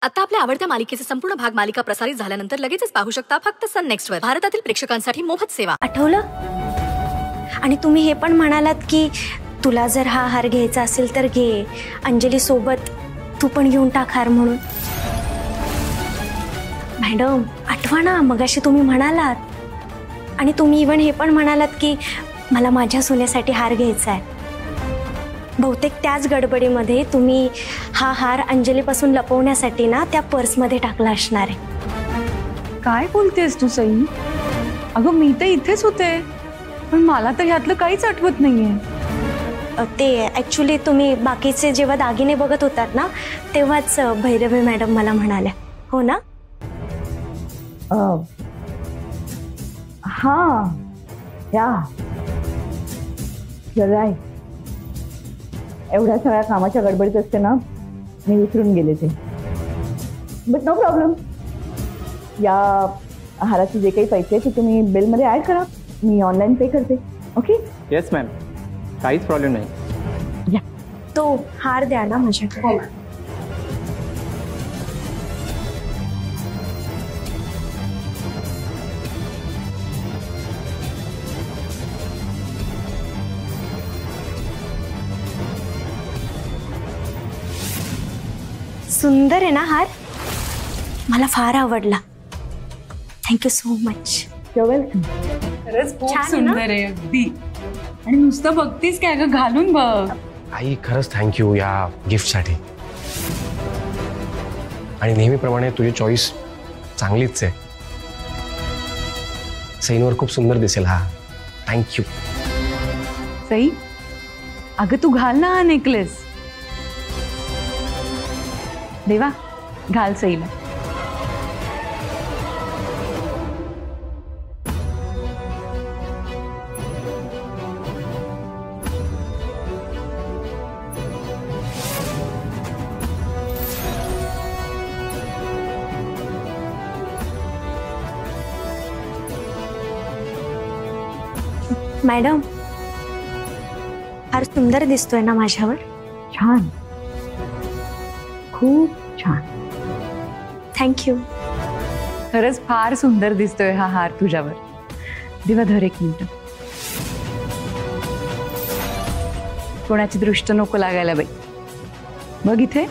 आता आपल्या आवडत्या मालिकेचे संपूर्ण भाग मालिका प्रसारित झाल्यानंतर लगेचच पाहू शकता फक्त सन नेक्स्ट वर. भारतातील प्रेक्षकांसाठी मोफत सेवा. आठवलं? आणि तुम्ही हे पण म्हणालात की तुला जर हा हार घ्यायचा असेल तर घे, अंजली सोबत तू पण घेऊन टाक हार म्हणून. मॅडम आठवा ना, मगाशी तुम्ही म्हणालात. आणि तुम्ही इवन हे पण म्हणालात की मला माझ्या सोन्यासाठी हार घ्यायचा आहे. बहुतेक त्याच गडबडीमध्ये तुम्ही हा हार अंजलीपासून लपवण्यासाठी ना त्या पर्समध्ये टाकला असणार आहे. काय बोलतेस तू सई? अगं मी तर इथेच होते, पण मला तर ह्यातलं काहीच आठवत नाहीये. ते ॲक्च्युली तुम्ही बाकीचे जेव्हा दागिने बघत होतात ना तेव्हाच भैरवी मॅडम मला म्हणाल्या, हो ना? हा या राय, एवढ्या सगळ्या कामाच्या गडबडीत असते ना, मी विसरून गेले ते. But no problem. या हाराचे जे काही पैसे ते तुम्ही बिलमध्ये ॲड करा, मी ऑनलाईन पे करते. ओके? येस मॅम, काहीच प्रॉब्लेम नाही. या तो हार द्या ना माझ्याकडे. सुंदर आहे ना हार? मला फार आवडला. Thank you so much. वेलकम. खरंच खूप छान आहे ना? सुंदर आहे अगदी. आणि नुसतं बघतीस काय ग, घालून बघ. आई खरंच थँक्यू या गिफ्टसाठी. आणि नेहमीप्रमाणे तुझी चॉईस चांगलीच आहे. सईनवर खूप सुंदर दिसेल हा. थँक्यू. सई अगं तू घाल ना हा नेकलेस. देवा घाल सईला. मॅडम फार सुंदर दिसतोय ना माझ्यावर? छान, खूप छान. थँक्यू. खरंच फार सुंदर दिसतोय हा हार तुझ्यावर. देवा धर एक मिनिट. कोणाची दृष्ट नको लागायला बाई. बघ इथे